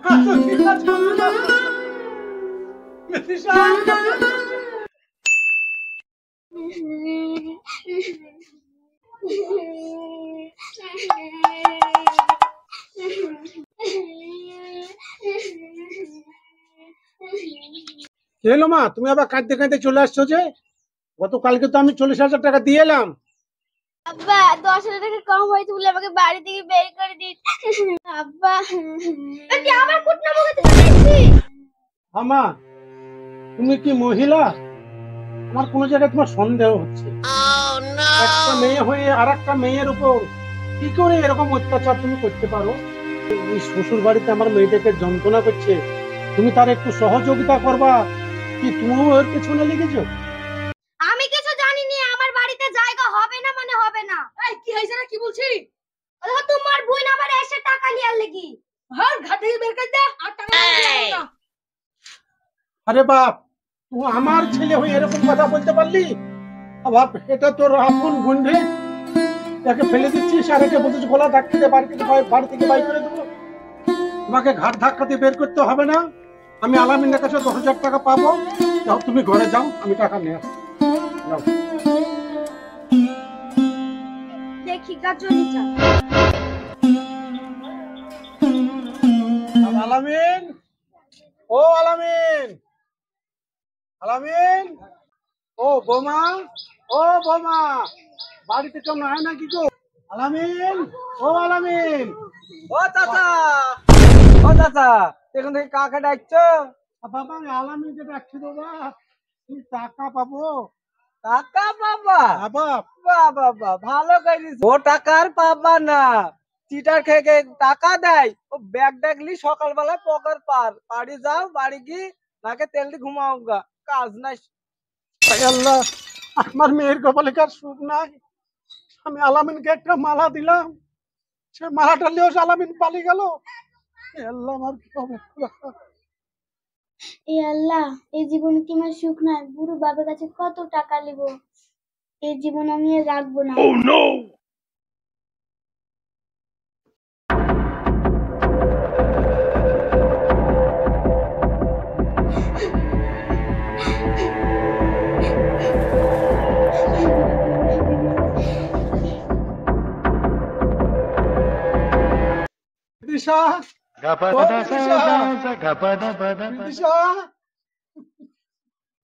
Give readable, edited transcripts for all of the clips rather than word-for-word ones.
কি কাজ করলি মা? বিদিশা কি হলো মা, তুমি আবার কাঁদতে কাঁদতে চলে আসছো যে? গতকালকে তো আমি 40,000 টাকা দিয়ে এলাম। আব্বা 10,000 টাকা কম হয়েছে বলে আমাকে বাড়ি থেকে বের করে দিয়েছে। আব্বা তুই আবার কুটনা বলতে চাইছিস? আমা তুমি কি মহিলা? আমার কোন জায়গায় তোমার সন্দেহ হচ্ছে। একটা মেয়ে হয়ে আর একটা মেয়ের উপর কি করে এরকম অত্যাচার তুমি করতে পারো? এই শ্বশুর বাড়িতে আমার মেয়েটাকে যন্ত্রণা করছে, তুমি তার একটু সহযোগিতা করবা কি? তুমিও ওর পেছনে লেগেছো? আমি কিছু জানি না, আমার বাড়িতে জায়গা হবে না মানে হবে না। এই কি হইছে না কি বলছিস? ও তোমার বোন আবার এসে টাকা লিয়ার লাগি। হর ঘাট থেকে বের করে দে আর টাকা না। আরে বাপ, তুই আমার ছেলে হয়ে এরকম কথা বলতে পারলি? বাপ, এটা তোর আপন বোন রে, তাকে ফেলে দিচ্ছিস আর একে বলছিস গলা ধাক্কা দিয়ে বাড়ি থেকে বাইর করে দেবো? তোমাকে ঘাট ধাক্কা দিয়ে বের করতে হবে না। আমি আলামিনের কাছে 10,000 টাকা পাবো। যাও তুমি ঘরে যাও, আমি টাকা নিয়ে আসবো। যাও। দেখি গাজনি চা। আলামিন, ও আলামিন, আলামিন, ও বোমা, ও বোমা, বাড়িতে কেউ নাই নাকি গো? আলামিন, ও আলামিন। ও চাচা, ও চাচা, এখন থেকে কাকে ডাকছো? বাবা, আলামিনকে ডাকছি বাবা, তুমি টাকা পাবো। টাকা পাবা? বাবা, বাবা ভালো করিস। ও টাকার পাবা না, চিটার খেয়ে টাকা দেয়। ও ব্যাগ ডাকলি সকালবেলা পকার বাড়ি যাও, বাড়ি কি নাকে তেল দিয়ে ঘুমাও গা, কাজ নাই। আল্লাহ, আমার মেয়ের কপালে কার সুখ নাই। আমি আলামিনকে একটা মালা দিলাম, সে মালাটা নিয়েও আলামিন পালিয়ে গেল। আল্লাহ, আমার কি হবে? এই আল্লাহ, এই জীবনে কি আমার সুখ নাই? বুড়ো বাবার কাছে কত টাকা নিব? এই জীবন আমি আর রাখবো না। Oh no!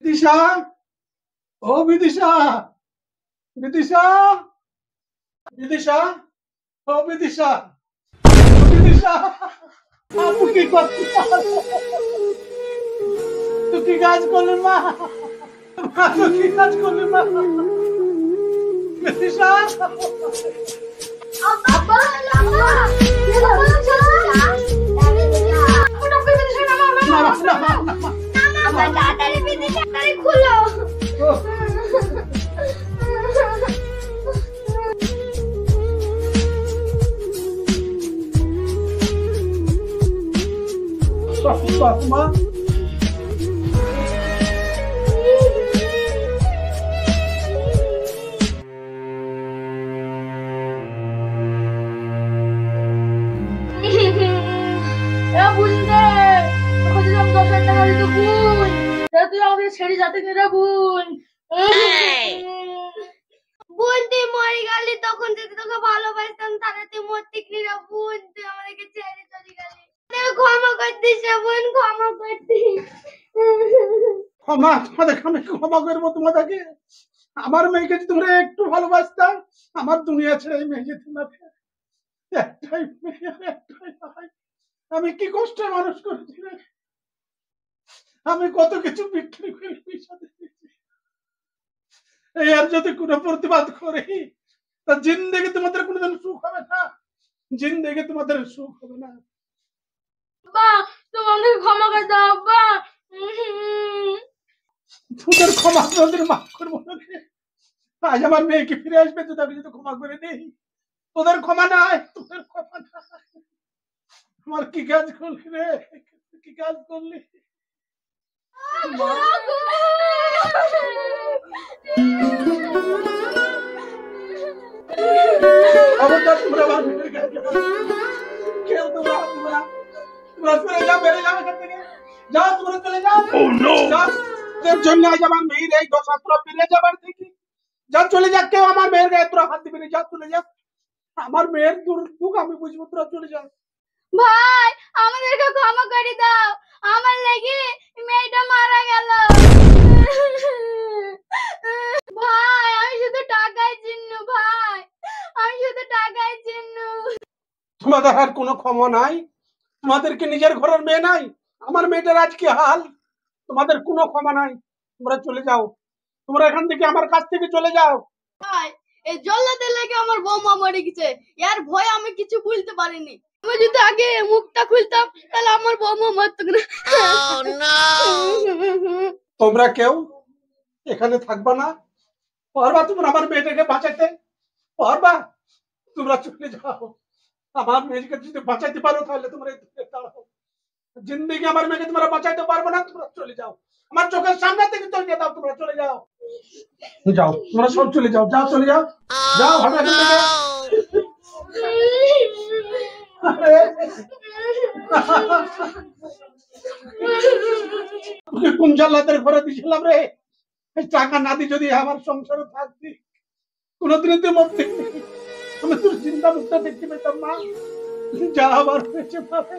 বিদিশা, ও বিদিশা, বিদিশা, বিদিশা, ও বিদিশা, বিদিশা, বিদিশা, ও বিদিশা, বিদিশা, আপু কি করছিস? তুই কি কাজ করলি মা? তুই কি কাজ করলি মা? বিদিশা, আব্বা আল্লাহ তাড়াতাড়ি বিদিশাটারে খুলো। মা, ছেড়ে যাতে না বোন। বোন তুই মরে গেলি, তখন যদি তোকে ভালোবাসতাম তাহলে তুই মরতে কি রে বোন? তুই আমাদেরকে ছেড়ে চলে গেলি। ক্ষমা করে দিস বোন, ক্ষমা করে দিস। ক্ষমা? তোমাদেরকে আমি ক্ষমা করবো তোমাদেরকে? আমার মেয়েকে যদি তোমরা একটু ভালোবাসতাম, আমার দুনিয়া ছেড়ে এই মেয়ে যেত না। একটাই মেয়ে, একটাই ভাই, আমি কি কষ্টে মানুষ করেছি রে। আমি কত কিছু বিক্রি করে সাথে এই আর যদি কোনো প্রতিবাদ করি তা জিন্দেগি তোমাদের কোনোদিন সুখ হবে না, জিন্দেগি তোমাদের সুখ হবে না। আব্বা তুমি আমাকে ক্ষমা করে দাও আব্বা। তোদের ক্ষমা তোদের মাফ করবো না রে। আজ আমার মেয়েকে ফিরে আসবে, তো তাকে যদি ক্ষমা করে নেই, তোদের ক্ষমা নাই, তোদের ক্ষমা নাই। আমার কি কাজ করলি রে, কি কাজ করলি? খবরদার তোমরা আমার মেয়ের কাছে কেউ তোমরা তোমরা চলে যাও, বেরিয়ে যাও এখান থেকে। যাও, তোমরা চলে যাও। যাও। এর জন্য আজ আমার মেয়ের এই দশা, তোরা ফিরে যাবার থেকে। যা চলে যা, কেউ আমার মেয়ের গায়ে তোরা হাত দিবি না। যা চলে যা, আমার মেয়ের দুঃখ আমি বুঝবো, তোরা চলে যাও। ভাই আমাদেরকে ক্ষমা করে দাও, আমার লাগি মেয়েটা মারা গেল। ভাই আমি শুধু টাকাই চিহ্ন, ভাই আমি শুধু টাকাই চিহ্ন। তোমাদের আর কোনো ক্ষমা নাই? তোমাদেরকে নিজের ঘরের মেয়ে নাই? আমার মেয়েটার আজ কি হাল, তোমাদের কোনো ক্ষমা নাই। তোমরা চলে যাও, তোমরা এখান থেকে আমার কাছ থেকে চলে যাও। ভাই এই জল্লাদের লেগে আমার বৌমা মরে গেছে, এর ভয় আমি কিছু বলতে পারিনি। আমি যদি আগে মুখটা খুলতাম তাহলে আমার বৌমা মরতো না। তোমরা কেউ এখানে থাকবা না? পারবা তোমরা আমার মেয়েটাকে বাঁচাতে? পারবা? তোমরা চলে যাও। আমার মেয়েকে যদি বাঁচাইতে পারো তাহলে তোমরা দাঁড়াও। জিন্দেগি আমার মেয়েকে তোমরা বাঁচাইতে পারবে না, তোমরা চলে যাও। আমার চোখের সামনে থেকে চলে যাও, তোমরা চলে যাও। যাও, তোমরা সব চলে যাও। যাও, চলে যাও। যাও, হবে এখান থেকে। কোন জাল্লাদের ঘরে দিয়েছিলাম রে? টাকা না দি যদি আমার সংসারে থাকতি, কোনোদিনই তুই মরতি। আমি তোর চিন্তা মুক্ত দেখতে পেতাম না। যা আবার হয়েছে ভাবে,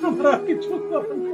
আমরা কিছু করব না।